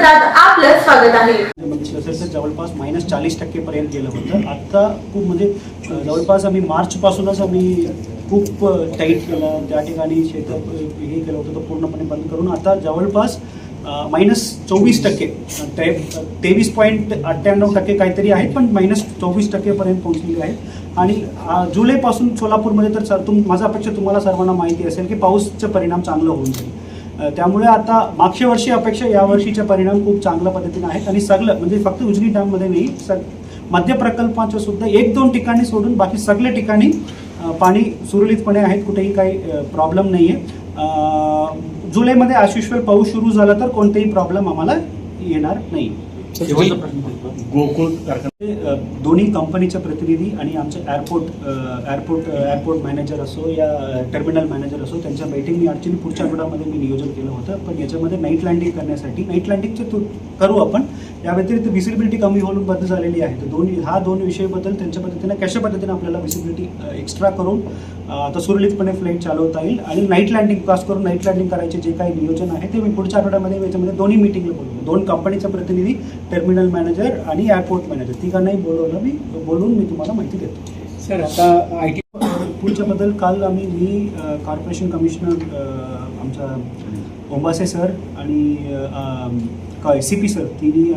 समाचारात आपलं स्वागत आहे. जवळपास -40% पर्यंत गेलं होतं. आता खूप म्हणजे जवळपास आम्ही मार्च पासूनच आम्ही खूप टाईट केलं. त्या ठिकाणी शेतं हे केलं होतं, तो पूर्णपणे बंद करून आता जवळपास -24%, 23.98% काहीतरी आहेत, पण -24% पर्यंत पोहोचलेले आहेत. आणि जुलैपासून सोलापूरमध्ये तर माझा अपेक्षा तुम्हाला सर्वांना माहिती असेल की पाऊसचा परिणाम चांगला होऊन जाईल. त्यामुळे आता मागच्या वर्षी अपेक्षा यावर्षीचे परिणाम खूप चांगल्या पद्धतीने आहेत. आणि सगळं म्हणजे फक्त उजनी डॅममध्ये नाही, मध्य प्रकल्पाच्या सुद्धा 1-2 ठिकाणी सोडून बाकी सगळ्या ठिकाणी पाणी सुरळीतपणे आहेत, कुठेही काही प्रॉब्लेम नाही आहे. जुलैमध्ये ॲज युजुअल पाऊस सुरू झाला तर कोणतेही प्रॉब्लेम आम्हाला येणार नाही. गोकुळ दोन्ही कंपनीचे प्रतिनिधी आणि आमचे एअरपोर्ट मॅनेजर असो या टर्मिनल मॅनेजर असो, त्यांच्या बैठक मी ॲक्च्युली पुढच्या आठवड्यामध्ये मी नियोजन केलं होतं. पण याच्यामध्ये नाईट लँडिंग करण्यासाठी नाईट लँडिंगचं करू आपण. या व्यतिरिक्त विजिबिलिटी कमी होऊन बद्दल झालेली आहे. तर दोन विषयाबद्दल त्यांच्या पद्धतीने कशा पद्धतीने आपल्याला विजिबिलिटी एक्स्ट्रा करून आता सुरळीतपणे फ्लाईट चालवता येईल. आणि नाईट लँडिंग खास करून नाईट लँडिंग करायचे जे काही नियोजन आहे ते मी पुढच्या आठवड्यामध्ये याच्यामध्ये दोन्ही मीटिंगला बोलवलं. 2 कंपनीचे प्रतिनिधी, टर्मिनल मॅनेजर आणि एअरपोर्ट मॅनेजर तिघांनाही बोलून मी तुम्हाला माहिती देतो. सर, आता IT पुढच्याबद्दल काल मी कॉर्पोरेशन कमिशनर आमचा ओंबासे सर आणि CP सर तिन्ही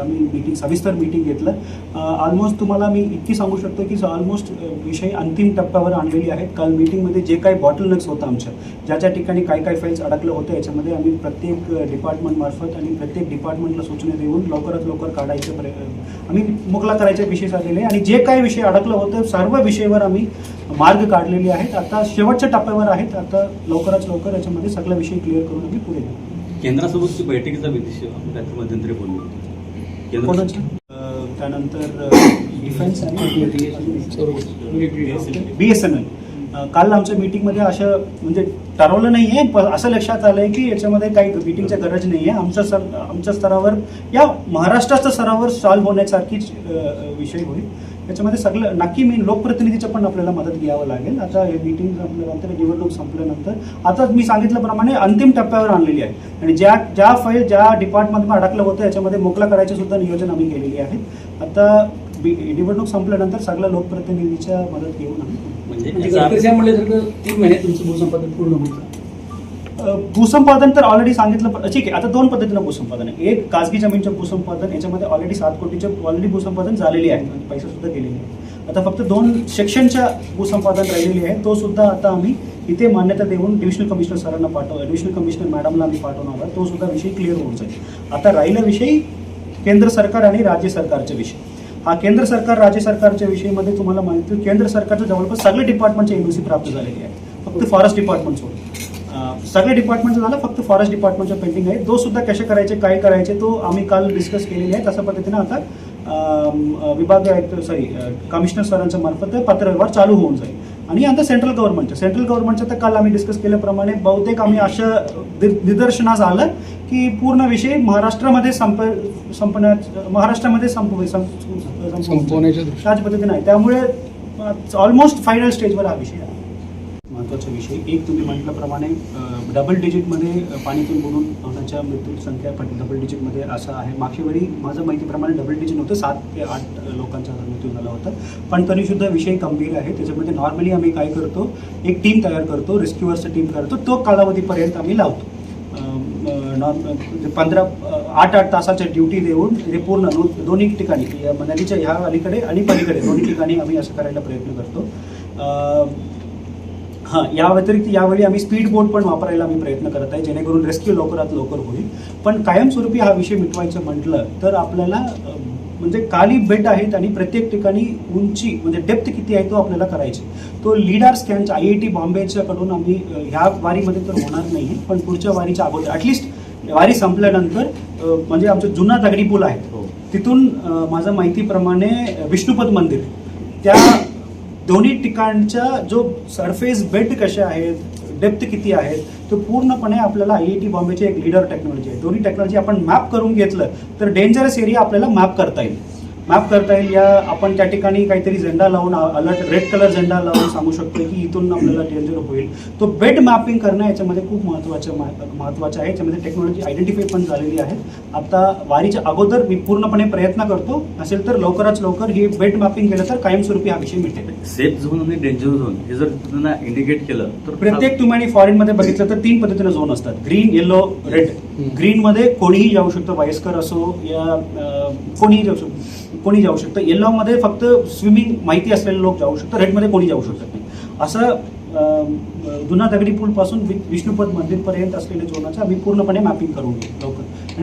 आम्ही सविस्तर मीटिंग घेतलं. ऑलमोस्ट तुम्हाला मी इतकी सांगू शकतो की ऑलमोस्ट विषय अंतिम टप्प्यावर आणलेली आहेत. काल मीटिंगमध्ये जे काही बॉटलनेक्स होतं आमच्या, ज्या ठिकाणी काय फाईल्स अडकलं होतं, याच्यामध्ये आम्ही प्रत्येक डिपार्टमेंटमार्फत आणि प्रत्येक डिपार्टमेंटला सूचना देऊन लवकरात लवकर काढायचे आम्ही मोकळा करायचे विषय झालेले आहे. आणि जे काही विषय अडकलं होतं सर्व विषयावर आम्ही मार्ग काढलेले आहेत. आता शेवटच्या टप्प्यावर आहेत. आता लवकरात लवकर याच्यामध्ये सगळा विषय क्लिअर करून आम्ही पुढे जाऊ. केंद्रासोबतची बैठकीचा विदेशी मध्यंतरी बोललो. त्यानंतर डिफेन्स आणि BSNL काल आमच्या मीटिंगमध्ये असं म्हणजे ठरवलं नाही आहे, पण असं लक्षात आलं आहे की याच्यामध्ये काही मीटिंगची गरज नाही आहे. आमच्या स्तरावर या महाराष्ट्राच्या स्तरावर सॉल्व्ह होण्यासारखीच विषय होईल. याच्यामध्ये सगळं नक्की मी लोकप्रतिनिधीचं पण आपल्याला मदत घ्यावं लागेल. आता हे मीटिंग संपल्यानंतर, निवडणूक संपल्यानंतर आता मी सांगितल्याप्रमाणे अंतिम टप्प्यावर आणलेली आहे. आणि ज्या फाईल ज्या डिपार्टमेंटमध्ये अडकलं होतं याच्यामध्ये मोकळा करायचे सुद्धा नियोजन आम्ही केलेली आहेत. आता निवडणूक संपल्यानंतर सगळ्या लोकप्रतिनिधीच्या मदत घेऊन आम्ही म्हणजे 3 महिने तुमचं भूसंपादन पूर्ण होईल. भूसंपादन तर ऑलरेडी सांगितलं. ठीक आहे, आता 2 पद्धतीनं भूसंपादन आहे. एक खासगी जमीनचं भूसंपादन, याच्यामध्ये ऑलरेडी 7 कोटीचे ऑलरेडी भूसंपादन झालेली आहे, पैसे सुद्धा गेलेले आहेत. आता फक्त 2 सेक्शनच्या भूसंपादन राहिलेली आहे. तो सुद्धा आता आम्ही इथे मान्यता देऊन डिव्हिजनल कमिशनर सरांना डिव्हिजनल कमिशनर मॅडमला आम्ही पाठवणार आहोत. तो सुद्धा विषय क्लिअर होऊन जाईल. आता राहिला विषय केंद्र सरकार आणि राज्य सरकारचे विषय. हा केंद्र सरकार राज्य सरकारच्या विषयामध्ये तुम्हाला माहिती, केंद्र सरकारच्या जवळपास सगळे डिपार्टमेंटचे NOC प्राप्त झालेली आहे. फक्त फॉरेस्ट डिपार्टमेंट सोडून सगळे डिपार्टमेंटचं झालं, फक्त फॉरेस्ट डिपार्टमेंटच्या पेंडिंग आहे. तो सुद्धा कसे करायचे, काय करायचे, तो आम्ही काल डिस्कस केलेले आहे. तशा पद्धतीनं आता विभागीय आयुक्त कमिशनर सरांच्या मार्फत पत्रव्यवहार चालू होऊन जाईल. आणि आता सेंट्रल गव्हर्नमेंटचं तर काल आम्ही डिस्कस केल्याप्रमाणे बहुतेक आम्ही असं निदर्शनास आलं की पूर्ण विषय महाराष्ट्रामध्ये त्याच पद्धतीने आहे. त्यामुळे ऑलमोस्ट फायनल स्टेजवर हा विषय आहे. महत्त्वाचा विषय एक तुम्ही म्हटल्याप्रमाणे डबल डिजिटमध्ये पाणीतून बुडून होण्याच्या मृत्यूची संख्या डबल डिजिटमध्ये असं आहे. मागच्या वेळी माझं माहितीप्रमाणे डबल डिजिट नव्हतं, 7 ते 8 लोकांचा मृत्यू झाला होता. पण तरीसुद्धा विषय गंभीर आहे. त्याच्यामध्ये नॉर्मली आम्ही काय करतो, एक टीम तयार करतो, रेस्क्युअर्सची टीम करतो. तो कालावधीपर्यंत आम्ही लावतो. 8 तासाच्या ड्युटी देऊन हे पूर्ण दोन्ही ठिकाणी नदीच्या ह्या अलीकडे आणि पलीकडे दोन्ही ठिकाणी आम्ही असं करायला प्रयत्न करतो. या व्यतिरिक्त यावेळी आम्ही स्पीड बोट पण वापरायला आम्ही प्रयत्न करत आहे, जेणेकरून रेस्क्यू लवकरात लवकर होईल. पण कायमस्वरूपी हा विषय मिटवायचं म्हटलं तर आपल्याला म्हणजे काली बेट आहेत आणि प्रत्येक ठिकाणी उंची म्हणजे डेप्थ किती आहे तो आपल्याला करायचे. तो लिडार स्कॅनच्या IIT बॉम्बेच्याकडून आम्ही ह्या वारीमध्ये तर होणार नाही, पण पुढच्या वारीच्या अगोदर ॲटलिस्ट वारी संपल्यानंतर म्हणजे आमचं जुना दगडी पूल आहे तिथून माझ्या माहितीप्रमाणे विष्णुपद मंदिर, त्या दोन्ही ठिकाणच्या जो सरफेस बेड कसे आहेत, डेप्थ किती आहेत, तो पूर्णपणे आपल्याला IIT बॉम्बेची एक लीडर टेक्नॉलॉजी आहे. दोन्ही टेक्नॉलॉजी आपण मॅप करून घेतलं तर डेंजरस एरिया आपल्याला मॅप करता येईल. मॅप करता येईल. या आपण त्या ठिकाणी काहीतरी झेंडा लावून अलर्ट रेड कलर झेंडा लावून सांगू शकतो की इथून आपल्याला डेंजर होईल. तो बेड मॅपिंग करणं याच्यामध्ये खूप महत्त्वाचं आहे. याच्यामध्ये टेक्नॉलॉजी आयडेंटिफाय पण झालेली आहे. आता वारीच्या अगोदर मी पूर्णपणे प्रयत्न करतो, असेल तर लवकरात लवकर ही बेड मॅपिंग केलं तर कायमस्वरूपी हा विषय मिळेल. सेफ झोन आणि डेंजर झोन हे जर त्यांना इंडिकेट केलं तर प्रत्येक तुम्ही फॉरेनमध्ये बघितलं तर 3 पद्धतीने झोन असतात: ग्रीन, येलो, रेड. ग्रीन मध्ये कोणीही जाऊ शकतं, वयस्कर असो या कोणी जाऊ शकतं. येलो मध्ये फक्त स्विमिंग माहिती असलेले लोक जाऊ शकतात. रेड मध्ये कोणी जाऊ शकत नाही. असं जुना दगडी पूल पासून विष्णुपद मंदिरपर्यंत असलेल्या झोनाचं आम्ही पूर्णपणे मॅपिंग करून घेऊ लवकर.